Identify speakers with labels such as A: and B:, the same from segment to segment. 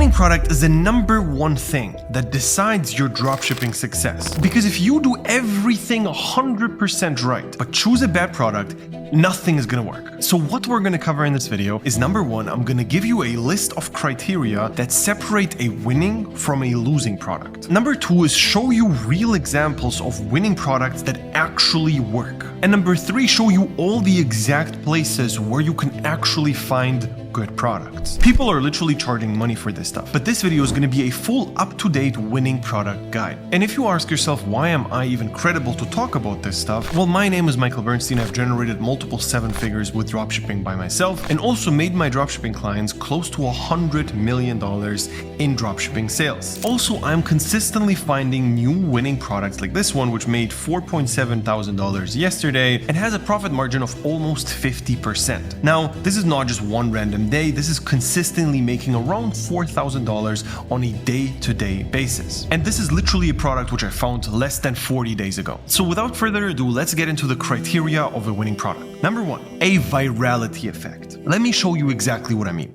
A: winning product is the number one thing that decides your dropshipping success. Because if you do everything 100% right, but choose a bad product, nothing is gonna work. So what we're gonna cover in this video is number one, I'm gonna give you a list of criteria that separate a winning from a losing product. Number two is show you real examples of winning products that actually work. And number three, show you all the exact places where you can actually find good products. People are literally charging money for this stuff, but this video is going to be a full up-to-date winning product guide. And if you ask yourself, why am I even credible to talk about this stuff? Well, my name is Michael Bernstein. I've generated multiple seven figures with dropshipping by myself and also made my dropshipping clients close to $100 million in dropshipping sales. Also, I'm consistently finding new winning products like this one, which made $4.7 thousand yesterday and has a profit margin of almost 50%. Now, this is not just one random day, this is consistently making around $4,000 on a day-to-day basis. And this is literally a product which I found less than 40 days ago. So without further ado, let's get into the criteria of a winning product. Number one, a virality effect. Let me show you exactly what I mean.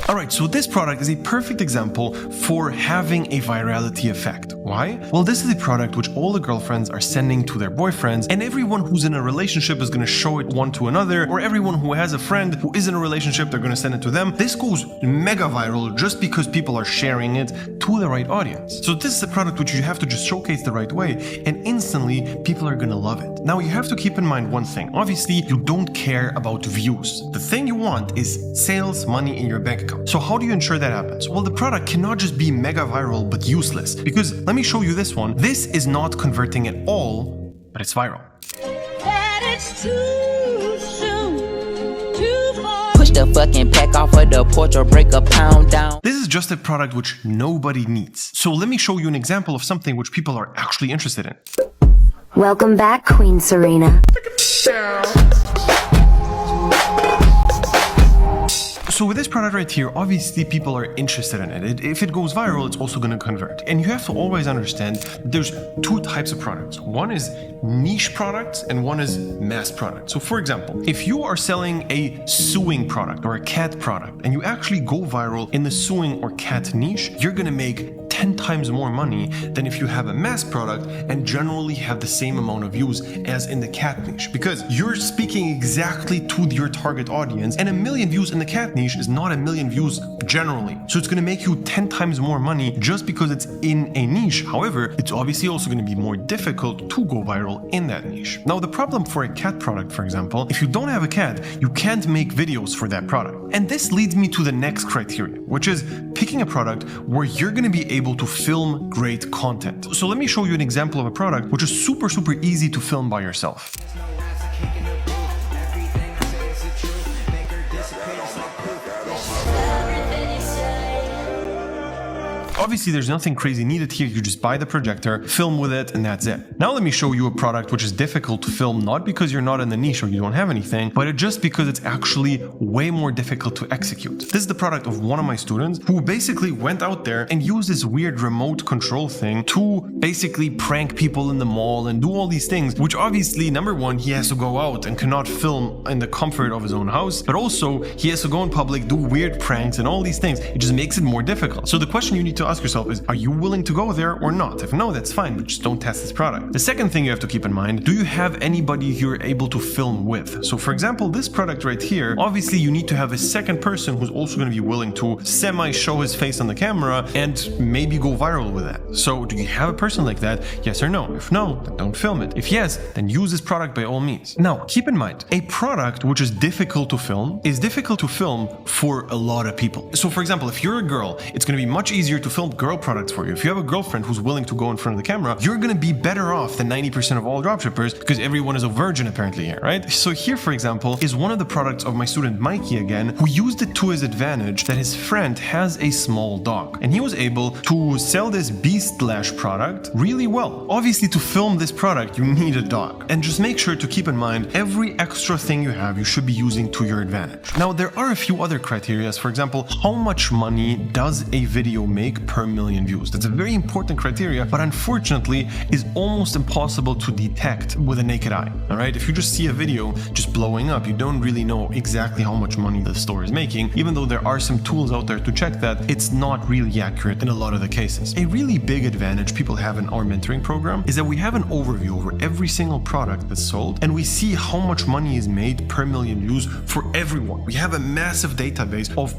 A: Alright, so this product is a perfect example for having a virality effect. Why? Well, this is a product which all the girlfriends are sending to their boyfriends, and everyone who's in a relationship is going to show it one to another, or everyone who has a friend who is in a relationship, they're going to send it to them. This goes mega viral just because people are sharing it to the right audience. So this is a product which you have to just showcase the right way, and instantly people are going to love it. Now, you have to keep in mind one thing. Obviously, you don't care about views. The thing you want is sales, money in your bank account. So how do you ensure that happens? Well, the product cannot just be mega viral but useless, because let me show you this one. This is not converting at all, but it's viral.
B: Push the fucking pack off of the porch or break a pound down.
A: This is just a product which nobody needs. So let me show you an example of something which people are actually interested in.
C: Welcome back, Queen Serena.
A: So with this product right here, obviously people are interested in it. If it goes viral, it's also going to convert. And you have to always understand there's two types of products. One is niche products and one is mass products. So for example, if you are selling a sewing product or a cat product and you actually go viral in the sewing or cat niche, you're going to make 10 times more money than if you have a mass product and generally have the same amount of views as in the cat niche, because you're speaking exactly to your target audience, and 1 million views in the cat niche is not 1 million views generally. So it's going to make you 10 times more money just because it's in a niche. However, it's obviously also going to be more difficult to go viral in that niche. Now, the problem for a cat product, for example, if you don't have a cat, you can't make videos for that product. And this leads me to the next criteria, which is picking a product where you're going to be able to film great content. So let me show you an example of a product which is super easy to film by yourself. Obviously, there's nothing crazy needed here. You just buy the projector, film with it, and that's it. Now let me show you a product which is difficult to film, not because you're not in the niche or you don't have anything, but just because it's actually way more difficult to execute. This is the product of one of my students who basically went out there and used this weird remote control thing to basically prank people in the mall and do all these things, which obviously, number one, he has to go out and cannot film in the comfort of his own house, but also he has to go in public, do weird pranks and all these things. It just makes it more difficult. So the question you need to ask yourself is, are you willing to go there or not? If no, that's fine, but just don't test this product. The second thing you have to keep in mind, do you have anybody you're able to film with? So for example, this product right here, obviously you need to have a second person who's also going to be willing to semi-show his face on the camera and maybe go viral with that. So do you have a person like that? Yes or no? If no, then don't film it. If yes, then use this product by all means. Now, keep in mind, a product which is difficult to film is difficult to film for a lot of people. So for example, if you're a girl, it's going to be much easier to film girl products for you. If you have a girlfriend who's willing to go in front of the camera, you're going to be better off than 90% of all dropshippers because everyone is a virgin apparently here, right? So here, for example, is one of the products of my student Mikey again, who used it to his advantage that his friend has a small dog. And he was able to sell this Beast Lash product really well. Obviously, to film this product, you need a dog. And just make sure to keep in mind every extra thing you have, you should be using to your advantage. Now, there are a few other criteria. For example, how much money does a video make per million views. That's a very important criteria, but unfortunately is almost impossible to detect with a naked eye. All right, if you just see a video just blowing up, you don't really know exactly how much money the store is making. Even though there are some tools out there to check that, it's not really accurate in a lot of the cases. A really big advantage people have in our mentoring program is that we have an overview over every single product that's sold, and we see how much money is made per million views for everyone. We have a massive database of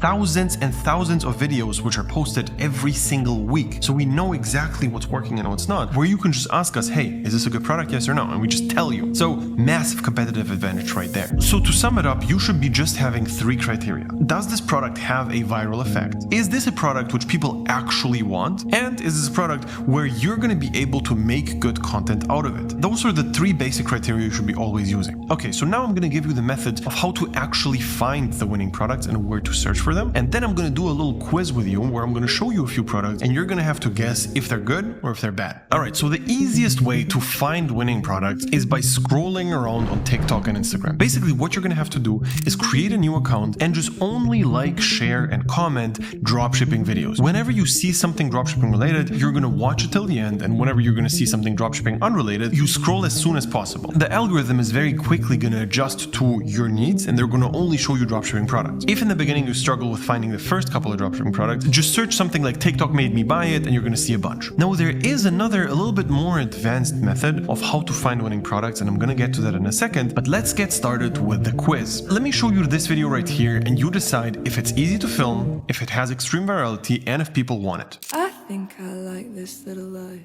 A: thousands and thousands of videos which are posted every single week. So we know exactly what's working and what's not, where you can just ask us, hey, is this a good product? Yes or no? And we just tell you. So massive competitive advantage right there. So to sum it up, you should be just having 3 criteria. Does this product have a viral effect? Is this a product which people actually want? And is this a product where you're going to be able to make good content out of it? Those are the 3 basic criteria you should be always using. Okay, so now I'm going to give you the method of how to actually find the winning products and where to search for them. And then I'm going to do a little quiz with you where I'm going to show you a few products and you're going to have to guess if they're good or if they're bad. All right, so the easiest way to find winning products is by scrolling around on TikTok and Instagram. Basically, what you're going to have to do is create a new account and just only like, share, and comment dropshipping videos. Whenever you see something dropshipping related, you're going to watch it till the end, and whenever you're going to see something dropshipping unrelated, you scroll as soon as possible. The algorithm is very quickly going to adjust to your needs, and they're going to only show you dropshipping products. If in the beginning you struggle with finding the first couple of dropshipping products, just search something like TikTok made me buy it and you're going to see a bunch. Now there is another a little bit more advanced method of how to find winning products, and I'm going to get to that in a second, but let's get started with the quiz. Let me show you this video right here and you decide if it's easy to film, if it has extreme virality, and if people want it.
D: I think I like this little life.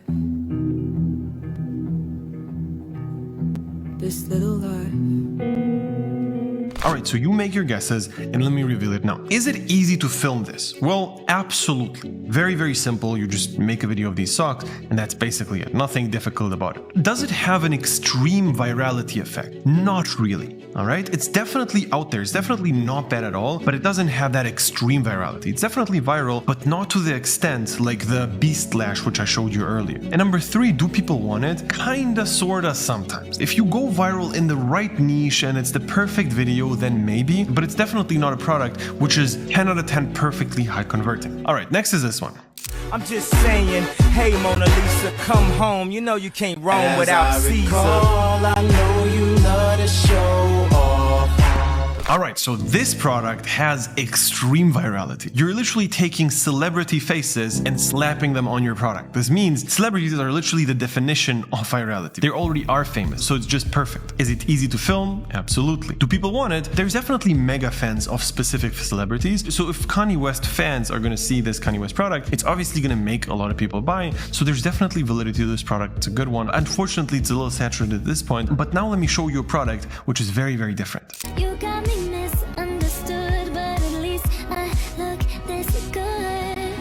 D: This little life.
A: Alright, so you make your guesses and let me reveal it now. Is it easy to film this? Well, absolutely. Very, very simple. You just make a video of these socks and that's basically it. Nothing difficult about it. Does it have an extreme virality effect? Not really. Alright, it's definitely out there. It's definitely not bad at all, but it doesn't have that extreme virality. It's definitely viral, but not to the extent like the beast lash, which I showed you earlier. And number 3, do people want it? Kinda, sorta, sometimes. If you go viral in the right niche and it's the perfect video, then maybe, but it's definitely not a product which is 10 out of 10 perfectly high converting. All right, next is this one.
E: I'm just saying, hey Mona Lisa, come home. You know you can't roam without Caesar.
F: I know you love to show off.
A: Alright, so this product has extreme virality. You're literally taking celebrity faces and slapping them on your product. This means celebrities are literally the definition of virality. They already are famous, so it's just perfect. Is it easy to film? Absolutely. Do people want it? There's definitely mega fans of specific celebrities, so if Kanye West fans are gonna see this Kanye West product, it's obviously gonna make a lot of people buy, so there's definitely validity to this product. It's a good one. Unfortunately, it's a little saturated at this point, but now let me show you a product which is very, very different.
G: You got me misunderstood, but at least I look this good.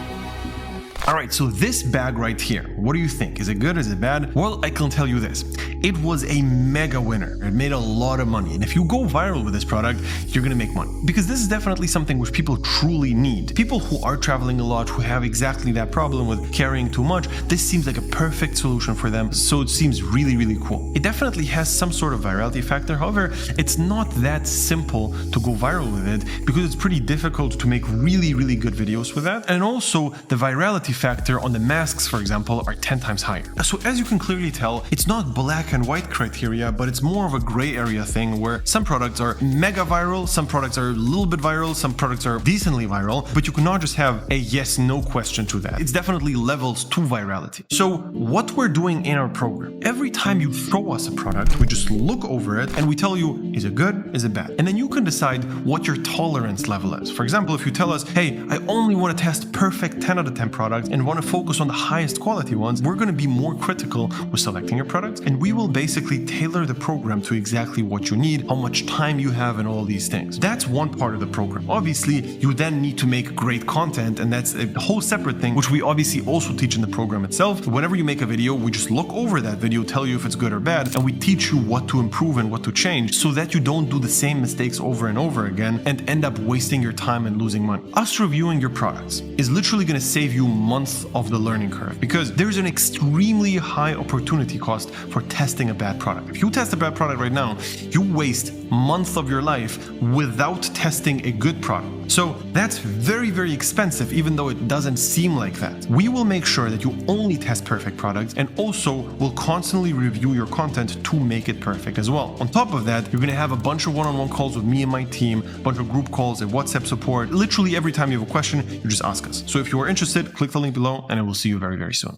A: Alright, so this bag right here, what do you think? Is it good? Is it bad? Well, I can tell you this. It was a mega winner. It made a lot of money. And if you go viral with this product, you're gonna make money. Because this is definitely something which people truly need. People who are traveling a lot, who have exactly that problem with carrying too much, this seems like a perfect solution for them. So it seems really, really cool. It definitely has some sort of virality factor. However, it's not that simple to go viral with it because it's pretty difficult to make really, really good videos with that. And also the virality factor on the masks, for example, are 10 times higher. So as you can clearly tell, it's not black and white criteria, but it's more of a gray area thing where some products are mega viral, some products are a little bit viral, some products are decently viral, but you cannot just have a yes, no question to that. It's definitely levels to virality. So what we're doing in our program, every time you throw us a product, we just look over it and we tell you, is it good? Is it bad? And then you can decide what your tolerance level is. For example, if you tell us, hey, I only want to test perfect 10 out of 10 products and want to focus on the highest quality ones, we're going to be more critical with selecting your products, and we will basically tailor the program to exactly what you need, how much time you have, and all these things. That's one part of the program. Obviously, you then need to make great content, and that's a whole separate thing, which we obviously also teach in the program itself. Whenever you make a video, we just look over that video, tell you if it's good or bad, and we teach you what to improve and what to change so that you don't do the same mistakes over and over again and end up wasting your time and losing money. Us reviewing your products is literally going to save you months of the learning curve because there's an extremely high opportunity cost for testing testing a bad product. If you test a bad product right now, you waste months of your life without testing a good product. So that's very, very expensive, even though it doesn't seem like that. We will make sure that you only test perfect products, and also will constantly review your content to make it perfect as well. On top of that, you're going to have a bunch of one-on-one calls with me and my team, a bunch of group calls and WhatsApp support. Literally every time you have a question, you just ask us. So if you are interested, click the link below, and I will see you very, very soon.